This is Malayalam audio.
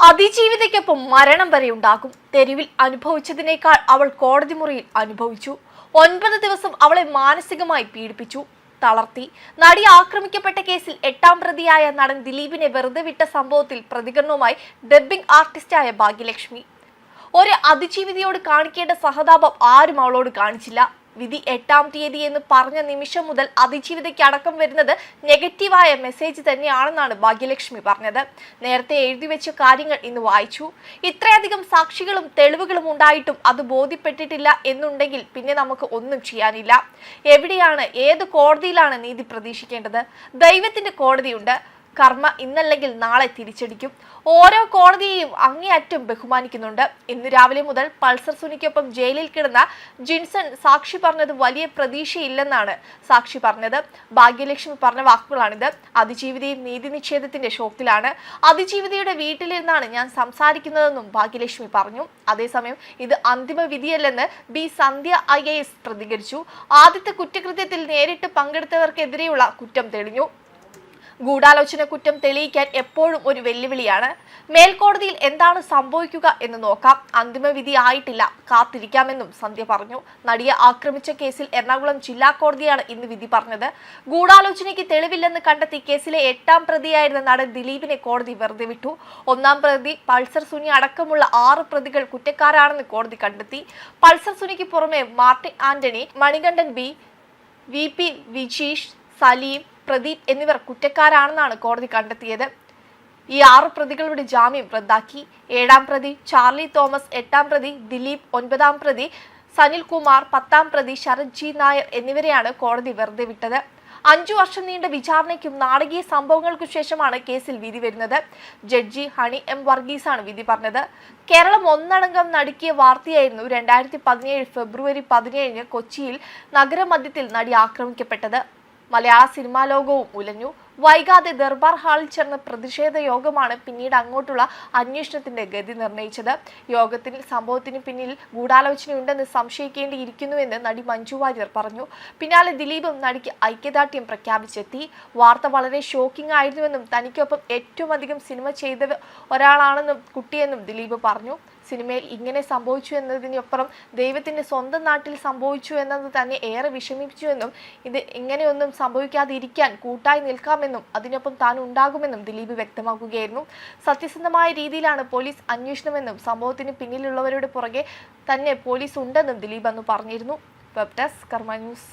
അതിജീവിതയ്ക്കൊപ്പം മരണം വരെ ഉണ്ടാകും. തെരുവിൽ അനുഭവിച്ചതിനേക്കാൾ അവൾ കോടതി മുറിയിൽ അനുഭവിച്ചു. 9 ദിവസം അവളെ മാനസികമായി പീഡിപ്പിച്ചു, തളർത്തി. നടി ആക്രമിക്കപ്പെട്ട കേസിൽ 8ാം പ്രതിയായ നടൻ ദിലീപിനെ വെറുതെ വിട്ട സംഭവത്തിൽ പ്രതികരണവുമായി ഡബ്ബിംഗ് ആർട്ടിസ്റ്റായ ഭാഗ്യലക്ഷ്മി. ഒരു അതിജീവിതയോട് കാണിക്കേണ്ട സഹതാപം ആരും അവളോട് കാണിച്ചില്ല. വിധി 8ാം തീയതി എന്ന് പറഞ്ഞ നിമിഷം മുതൽ അതിജീവിതയ്ക്ക് അടക്കം വരുന്നത് നെഗറ്റീവായ മെസ്സേജ് തന്നെയാണെന്നാണ് ഭാഗ്യലക്ഷ്മി പറഞ്ഞത്. നേരത്തെ എഴുതി വെച്ച കാര്യങ്ങൾ ഇന്ന് വായിച്ചു. ഇത്രയധികം സാക്ഷികളും തെളിവുകളും ഉണ്ടായിട്ടും അത് ബോധ്യപ്പെട്ടിട്ടില്ല എന്നുണ്ടെങ്കിൽ പിന്നെ നമുക്ക് ഒന്നും ചെയ്യാനില്ല. എവിടെയാണ്, ഏത് കോടതിയിലാണ് നീതി പ്രതീക്ഷിക്കേണ്ടത്? ദൈവത്തിന്റെ കോടതിയുണ്ട്. കർമ്മ ഇന്നല്ലെങ്കിൽ നാളെ തിരിച്ചടിക്കും. ഓരോ കോടതിയെയും അങ്ങേയറ്റം ബഹുമാനിക്കുന്നുണ്ട്. ഇന്ന് രാവിലെ മുതൽ പൾസർ സുനിക്കൊപ്പം ജയിലിൽ കിടന്ന ജിൻസൺ സാക്ഷി പറഞ്ഞത് വലിയ പ്രതീക്ഷയില്ലെന്നാണ് സാക്ഷി പറഞ്ഞത്. ഭാഗ്യലക്ഷ്മി പറഞ്ഞ വാക്കുകളാണിത്. അതിജീവിതയും നീതി നിഷേധത്തിന്റെ ഷോക്കിലാണ്. അതിജീവിതയുടെ വീട്ടിലിരുന്നാണ് ഞാൻ സംസാരിക്കുന്നതെന്നും ഭാഗ്യലക്ഷ്മി പറഞ്ഞു. അതേസമയം ഇത് അന്തിമ വിധിയല്ലെന്ന് ബി സന്ധ്യ IAS പ്രതികരിച്ചു. ആദ്യത്തെ കുറ്റകൃത്യത്തിൽ നേരിട്ട് പങ്കെടുത്തവർക്കെതിരെയുള്ള കുറ്റം തെളിഞ്ഞു. ഗൂഢാലോചന കുറ്റം തെളിയിക്കാൻ എപ്പോഴും ഒരു വെല്ലുവിളിയാണ്. മേൽക്കോടതിയിൽ എന്താണ് സംഭവിക്കുക എന്ന് നോക്കാം. അന്തിമ വിധി ആയിട്ടില്ല, കാത്തിരിക്കാമെന്നും സന്ധ്യ പറഞ്ഞു. നടിയെ ആക്രമിച്ച കേസിൽ എറണാകുളം ജില്ലാ കോടതിയാണ് ഇന്ന് വിധി പറഞ്ഞത്. ഗൂഢാലോചനയ്ക്ക് തെളിവില്ലെന്ന് കണ്ടെത്തി കേസിലെ 8ാം പ്രതിയായിരുന്ന നടൻ ദിലീപിനെ കോടതി വെറുതെ വിട്ടു. 1ാം പ്രതി പൾസർ സുനി അടക്കമുള്ള 6 പ്രതികൾ കുറ്റക്കാരാണെന്ന് കോടതി കണ്ടെത്തി. പൾസർ സുനിക്ക് പുറമെ മാർട്ടിൻ ആന്റണി, മണികണ്ഠൻ VP വിജീഷ്, സലീം, പ്രദീപ് എന്നിവർ കുറ്റക്കാരാണെന്നാണ് കോടതി കണ്ടെത്തിയത്. ഈ 6 പ്രതികളുടെ ജാമ്യം റദ്ദാക്കി. 7ാം പ്രതി ചാർലി തോമസ്, 8ാം പ്രതി ദിലീപ്, 9ാം പ്രതി സനിൽകുമാർ, 10ാം പ്രതി ശരത് G നായർ എന്നിവരെയാണ് കോടതി വെറുതെ വിട്ടത്. 5 വർഷം നീണ്ട വിചാരണയ്ക്കും നാടകീയ സംഭവങ്ങൾക്കു ശേഷമാണ് കേസിൽ വിധി വരുന്നത്. ജഡ്ജി ഹണി M വർഗീസാണ് വിധി പറഞ്ഞത്. കേരളം ഒന്നടങ്കം നടുക്കിയ വാർത്തയായിരുന്നു 2017 ഫെബ്രുവരി 17 കൊച്ചിയിൽ നഗരമധ്യത്തിൽ നടി ആക്രമിക്കപ്പെട്ടത്. മലയാള സിനിമാ ലോകവും ഉലഞ്ഞു. വൈകാതെ ദർബാർ ഹാളിൽ ചേർന്ന പ്രതിഷേധ യോഗമാണ് പിന്നീട് അങ്ങോട്ടുള്ള അന്വേഷണത്തിന്റെ ഗതി നിർണയിച്ചത്. യോഗത്തിൽ സംഭവത്തിന് പിന്നിൽ ഗൂഢാലോചനയുണ്ടെന്ന് സംശയിക്കേണ്ടിയിരിക്കുന്നുവെന്ന് നടി മഞ്ജു വാര്യർ പറഞ്ഞു. പിന്നാലെ ദിലീപും നടിക്ക് ഐക്യദാർഢ്യം പ്രഖ്യാപിച്ചെത്തി. വാർത്ത വളരെ ഷോക്കിംഗ് ആയിരുന്നുവെന്നും തനിക്കൊപ്പം ഏറ്റവും അധികം സിനിമ ചെയ്ത ഒരാളാണെന്നും കുട്ടിയെന്നും ദിലീപ് പറഞ്ഞു. സിനിമയിൽ ഇങ്ങനെ സംഭവിച്ചു എന്നതിനപ്പുറം ദൈവത്തിന്റെ സ്വന്തം നാട്ടിൽ സംഭവിച്ചു എന്നത് തന്നെ ഏറെ വിഷമിപ്പിച്ചുവെന്നും ഇത് ഇങ്ങനെയൊന്നും സംഭവിക്കാതിരിക്കാൻ കൂട്ടായി നിൽക്കാമെന്നും അതിനൊപ്പം താൻ ഉണ്ടാകുമെന്നും ദിലീപ് വ്യക്തമാക്കുകയായിരുന്നു. സത്യസന്ധമായ രീതിയിലാണ് പോലീസ് അന്വേഷണമെന്നും സംഭവത്തിന് പിന്നിലുള്ളവരുടെ പുറകെ തന്നെ പോലീസ് ഉണ്ടെന്നും ദിലീപ് അന്ന് പറഞ്ഞിരുന്നു. വെബ് ഡെസ്ക് കർമ്മ ന്യൂസ്.